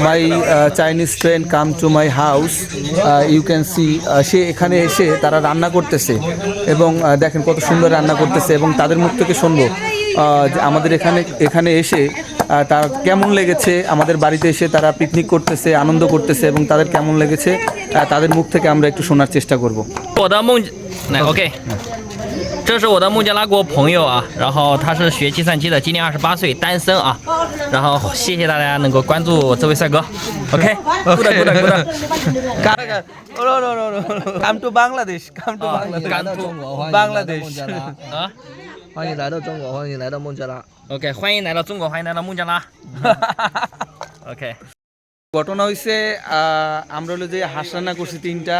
My Chinese friend come to my house, you can see, সে এখানে এসে তারা রান্না করতেছে এবং দেখেন কত সুন্দর রান্না করতেছে এবং তাদের মুখ থেকে শুনবো যে আমাদের এখানে এসে তার কেমন লেগেছে, আমাদের বাড়িতে এসে তারা পিকনিক করতেছে, আনন্দ করতেছে এবং তাদের কেমন লেগেছে তাদের মুখ থেকে আমরা একটু শোনার চেষ্টা করব। 我的孟，来 OK，这是我的孟加拉国朋友啊，然后他是学计算机的，今年28岁，单身啊，然后谢谢大家能够关注这位帅哥，OK，good good good， No no no no come to Bangladesh, come to Bangladesh 啊欢迎来到中国，欢迎来到孟加拉。 ，OK，欢迎来到中国，欢迎来到孟加拉，OK。 ঘটনা হয়েছে আমরা হলো যে হাঁস রান্না করছি 3টা,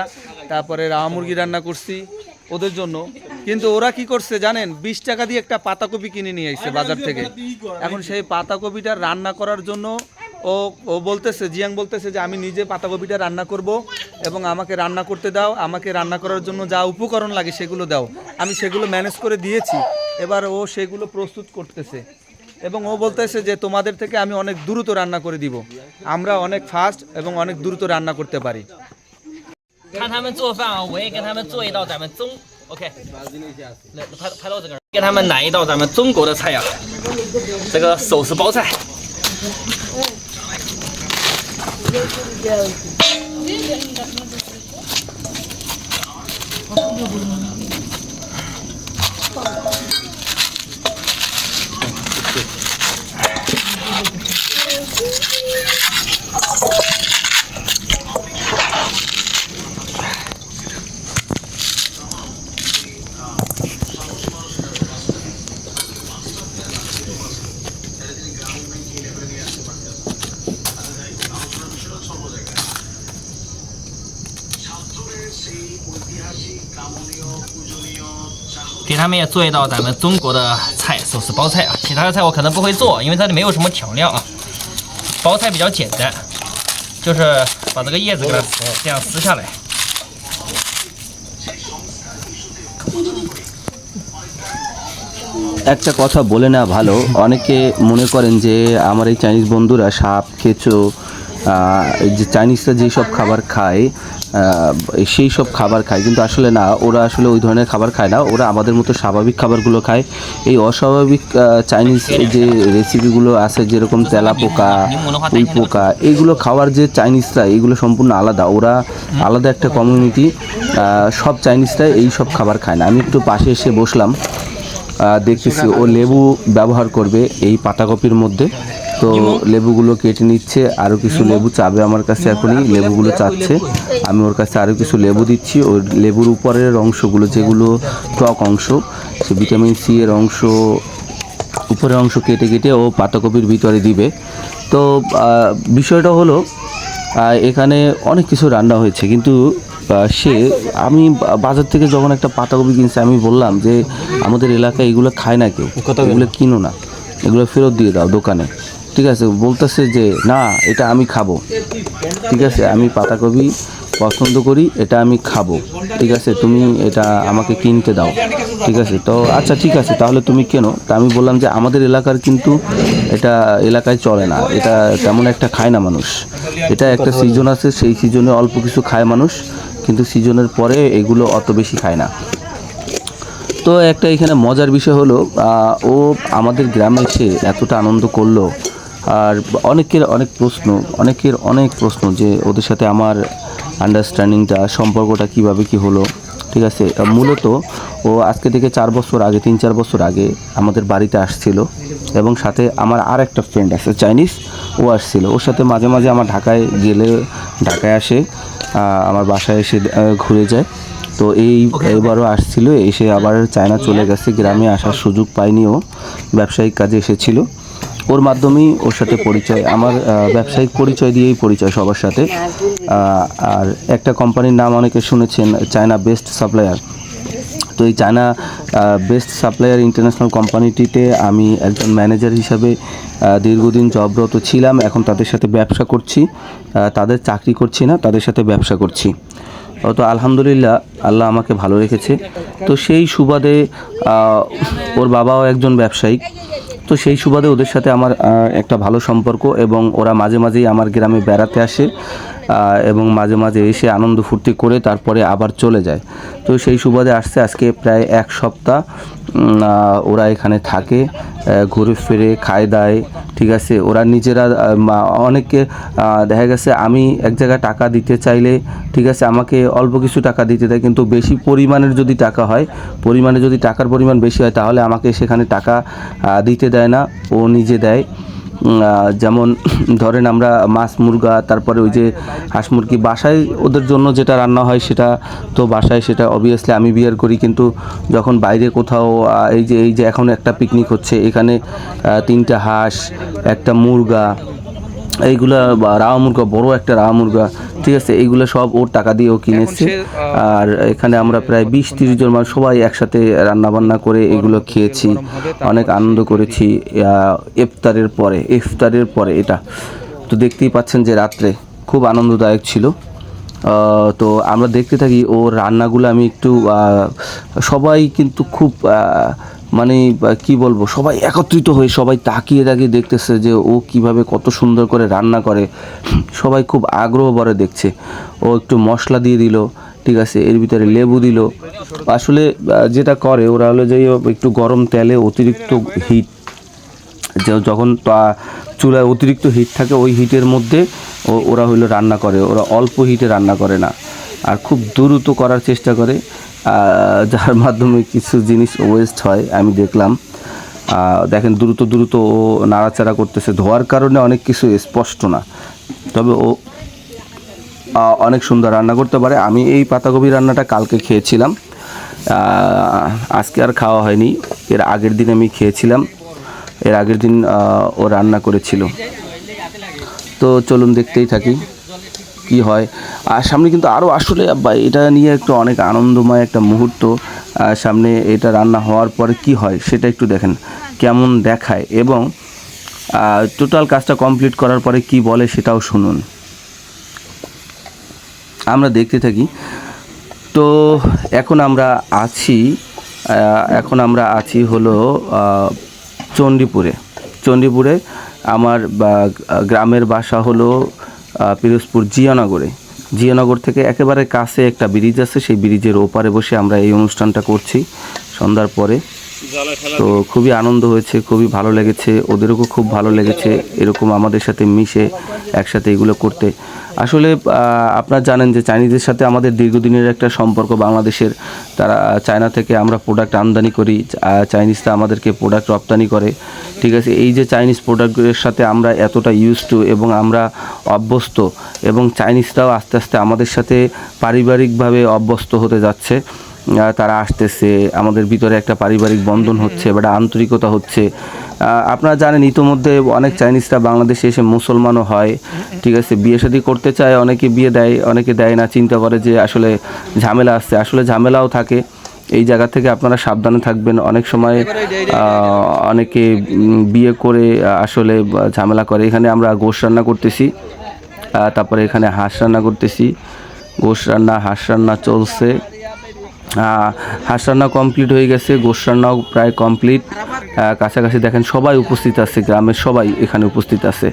তারপরে রাওয়া মুরগি রান্না করছি ওদের জন্য, কিন্তু ওরা কি করছে জানেন, 20 টাকা দিয়ে একটা পাতাকপি কিনে নিয়ে আসছে বাজার থেকে। এখন সেই পাতাকপিটা রান্না করার জন্য ও বলতেছে, জিয়াং বলতেছে যে আমি নিজে পাতাকপিটা রান্না করব এবং আমাকে রান্না করতে দাও, আমাকে রান্না করার জন্য যা উপকরণ লাগে সেগুলো দাও। আমি সেগুলো ম্যানেজ করে দিয়েছি, এবার ও সেগুলো প্রস্তুত করতেছে এবং ও বলতেছে যে তোমাদের থেকে আমি অনেক দ্রুত রান্না করে দিব, আমরা অনেক ফাস্ট এবং অনেক দ্রুত রান্না করতে পারি। 看他们做饭啊，我也跟他们做一道咱们OK， 来拍到这个，给他们来一道咱们中国的菜呀、这个手撕包菜。给他们也做一道咱们中国的菜，手撕包菜啊。其他的菜我可能不会做，因为这里没有什么调料啊。包菜比较简单，就是把这个叶子给它这样撕下来。 একটা কথা বলে নেওয়া ভালো, অনেকে মনে করেন যে আমার এই চাইনিজ বন্ধুরা সাপ কেঁচো যে চাইনিজরা যেই সব খাবার খায় সেই সব খাবার খায়, কিন্তু আসলে না, ওরা আসলে ওই ধরনের খাবার খায় না, ওরা আমাদের মতো স্বাভাবিক খাবারগুলো খায়। এই অস্বাভাবিক চাইনিজ যে রেসিপিগুলো আছে, যেরকম তেলা পোকা, উই পোকা, এইগুলো খাওয়ার যে চাইনিজরা, এইগুলো সম্পূর্ণ আলাদা, ওরা আলাদা একটা কমিউনিটি। সব চাইনিজরা এই সব খাবার খায় না। আমি একটু পাশে এসে বসলাম, দেখতেছি ও লেবু ব্যবহার করবে এই পাতাকপির মধ্যে, তো লেবুগুলো কেটে নিচ্ছে, আরও কিছু লেবু চাবে আমার কাছে, এখনই লেবুগুলো চাচ্ছে, আমি ওর কাছে আরও কিছু লেবু দিচ্ছি। ওই লেবুর উপরের অংশগুলো যেগুলো টক অংশ, সে ভিটামিন সি এর অংশ, উপরের অংশ কেটে কেটে ও পাতাকপির ভিতরে দিবে। তো বিষয়টা হলো এখানে অনেক কিছু রান্না হয়েছে, কিন্তু আমি বাজার থেকে যখন একটা পাতাকপি কিনছি, আমি বললাম যে আমাদের এলাকায় এগুলো খায় না কেউ, এগুলো কিনো না, এগুলো ফেরত দিয়ে দাও দোকানে। ঠিক আছে, বলতেছে যে না, এটা আমি খাবো। ঠিক আছে, আমি পাতাকপি পছন্দ করি, এটা আমি খাবো। ঠিক আছে, তুমি এটা আমাকে কিনতে দাও। ঠিক আছে, তো আচ্ছা ঠিক আছে, তাহলে তুমি কেনো। তা আমি বললাম যে আমাদের এলাকার কিন্তু এটা এলাকায় চলে না, এটা তেমন একটা খায় না মানুষ, এটা একটা সিজন আছে, সেই সিজনে অল্প কিছু খায় মানুষ, কিন্তু সিজনের পরে এগুলো অত বেশি খায় না। তো একটা এখানে মজার বিষয় হলো, ও আমাদের গ্রামে এসে এতটা আনন্দ করলো, আর অনেকের অনেক প্রশ্ন যে ওদের সাথে আমার আন্ডারস্ট্যান্ডিংটা, সম্পর্কটা কিভাবে কি হলো। ঠিক আছে, মূলত ও আজকে থেকে 3-4 বছর আগে আমাদের বাড়িতে আসছিল, এবং সাথে আমার আর একটা ফ্রেন্ড আছে চাইনিজ, ও আসছিল, ওর সাথে মাঝে মাঝে আমার ঢাকায় গেলে ঢাকায় আসে, আমার বাসায় এসে ঘুরে যায়। তো এইবারও আসছিল, এসে আবার চায়না চলে গেছে, গ্রামে আসার সুযোগ পায়নি, ও ব্যবসায়িক কাজে এসেছিল। ওর মাধ্যমেই ওর সাথে পরিচয়, আমার ব্যবসায়িক পরিচয় দিয়েই পরিচয় সবার সাথে। আর একটা কোম্পানির নাম অনেকে শুনেছেন, চায়না বেস্ট সাপ্লায়ার। তো এই চায়না বেস্ট সাপ্লায়ার ইন্টারন্যাশনাল কোম্পানিটিতে আমি একজন ম্যানেজার হিসাবে দীর্ঘদিন জবরত ছিলাম। এখন তাদের সাথে ব্যবসা করছি, তাদের চাকরি করছি না, তাদের সাথে ব্যবসা করছি। তো আলহামদুলিল্লাহ আল্লাহ আমাকে ভালো রেখেছে। তো সেই সুবাদে ওর বাবাও একজন ব্যবসায়িক, তো সেই সুবাদে ওদের সাথে আমার একটা ভালো সম্পর্ক, এবং ওরা মাঝে মাঝেই আমার গ্রামে বেড়াতে আসে এবং মাঝে মাঝে এসে আনন্দ ফুর্তি করে তারপরে আবার চলে যায়। তো সেই সুবাদে আসছে আজকে প্রায় 1 সপ্তাহ ওরা এখানে থাকে, ঘুরে ফিরে খায় দায়, ঠিক আছে। ওরা নিজেরা অনেকে দেখা গেছে আমি এক জায়গায় টাকা দিতে চাইলে, ঠিক আছে, আমাকে অল্প কিছু টাকা দিতে দেয়, কিন্তু বেশি পরিমাণের যদি টাকা হয়, যদি টাকার পরিমাণ বেশি হয়, তাহলে আমাকে সেখানে টাকা দিতে দেয় না, ও নিজে দেয়। যেমন ধরেন আমরা মাছ মুরগা, তারপরে ওই যে হাঁস মুরগি বাসায় ওদের জন্য যেটা রান্না হয় সেটা তো বাসায়, সেটা অবভিয়াসলি আমি বিয়ার করি। কিন্তু যখন বাইরে কোথাও এই যে এখন একটা পিকনিক হচ্ছে, এখানে 3টা হাঁস, একটা মুরগা, এইগুলা রাওয়া মুরগা, বড় একটা রাওয়া মুরগা, ঠিক আছে, এইগুলো সব ওর টাকা দিয়ে ও কিনেছে। আর এখানে আমরা প্রায় 20-30 জন মানুষ সবাই একসাথে রান্না বান্না করে এগুলো খেয়েছি, অনেক আনন্দ করেছি। ইফতারের পরে এটা তো দেখতেই পাচ্ছেন যে রাত্রে খুব আনন্দদায়ক ছিল। তো আমরা দেখতে থাকি ওর রান্নাগুলো। আমি একটু সবাই কিন্তু খুব মানে কি বলবো, সবাই একত্রিত হয়ে সবাই তাকিয়ে দেখতেছে যে ও কিভাবে কত সুন্দর করে রান্না করে। সবাই খুব আগ্রহ ভরে দেখছে। ও একটু মশলা দিয়ে দিল, ঠিক আছে, এর ভিতরে লেবু দিল। আসলে যেটা করে ওরা হলো যে একটু গরম তেলে অতিরিক্ত হিট, যখন চুলায় অতিরিক্ত হিট থাকে ওই হিটের মধ্যে ওরা হইলো রান্না করে। ওরা অল্প হিটে রান্না করে না, আর খুব দ্রুত করার চেষ্টা করে, যার মাধ্যমে কিছু জিনিস ওয়েস্ট হয় আমি দেখলাম। দেখেন দ্রুত ও নাড়াচাড়া করতেছে, ধোয়ার কারণে অনেক কিছু স্পষ্ট না, তবে ও অনেক সুন্দর রান্না করতে পারে। আমি এই পাতাকপি রান্নাটা কালকে খেয়েছিলাম, আজকে আর খাওয়া হয়নি। এর আগের দিন আমি খেয়েছিলাম, এর আগের দিন ও রান্না করেছিল। তো চলুন দেখতেই থাকি কি হয়। আর সামনে কিন্তু আরও আসলে এটা নিয়ে একটু অনেক আনন্দময় একটা মুহূর্ত সামনে। এটা রান্না হওয়ার পরে কি হয় সেটা একটু দেখেন কেমন দেখায়, এবং টোটাল কাজটা কমপ্লিট করার পরে কি বলে সেটাও শুনুন, আমরা দেখতে থাকি। তো এখন আমরা আছি হলো চণ্ডীপুরে। আমার গ্রামের বাসা হলো পিরোজপুর জিয়ানগর থেকে একেবারে কাছে একটা ব্রিজ আছে, সেই ব্রিজের ওপারে বসে আমরা এই অনুষ্ঠানটা করছি সন্ধ্যার পরে। তো খুবই আনন্দ হয়েছে, খুবই ভালো লেগেছে, ওদেরও খুব ভালো লেগেছে এরকম আমাদের সাথে মিশে একসাথে এগুলো করতে। আসলে আপনারা জানেন যে চাইনিজের সাথে আমাদের দীর্ঘদিনের একটা সম্পর্ক বাংলাদেশের। তারা চায়না থেকে আমরা প্রোডাক্ট আমদানি করি, চাইনিজরা আমাদেরকে প্রোডাক্ট রপ্তানি করে, ঠিক আছে। এই যে চাইনিজ প্রোডাক্টের সাথে আমরা এতটা ইউজ টু এবং আমরা অভ্যস্ত, এবং চাইনিজরাও আস্তে আস্তে আমাদের সাথে পারিবারিকভাবে অভ্যস্ত হতে যাচ্ছে। তারা আসতেছে, আমাদের ভিতরে একটা পারিবারিক বন্ধন হচ্ছে, একটা আন্তরিকতা হচ্ছে। আপনারা জানেন ইতোমধ্যে অনেক চাইনিজরা বাংলাদেশে এসে মুসলমানও হয়, ঠিক আছে, বিয়ে শাদী করতে চায়, অনেকে বিয়ে দেয়, অনেকে দেয় না, চিন্তা করে যে আসলে ঝামেলা আসছে, আসলে ঝামেলাও থাকে। এই জায়গা থেকে আপনারা সাবধানে থাকবেন। অনেক সময় অনেকে বিয়ে করে আসলে ঝামেলা করে। এখানে আমরা গোশ রান্না করতেছি, তারপরে এখানে হাঁস রান্না করতেছি, গোশ রান্না হাঁস রান্না চলছে। হাঁস রান্না কমপ্লিট হয়ে গেছে, গোশ রান্নাও প্রায় কমপ্লিট। কাছাকাছি দেখেন সবাই উপস্থিত আছে, গ্রামের সবাই এখানে উপস্থিত আছে।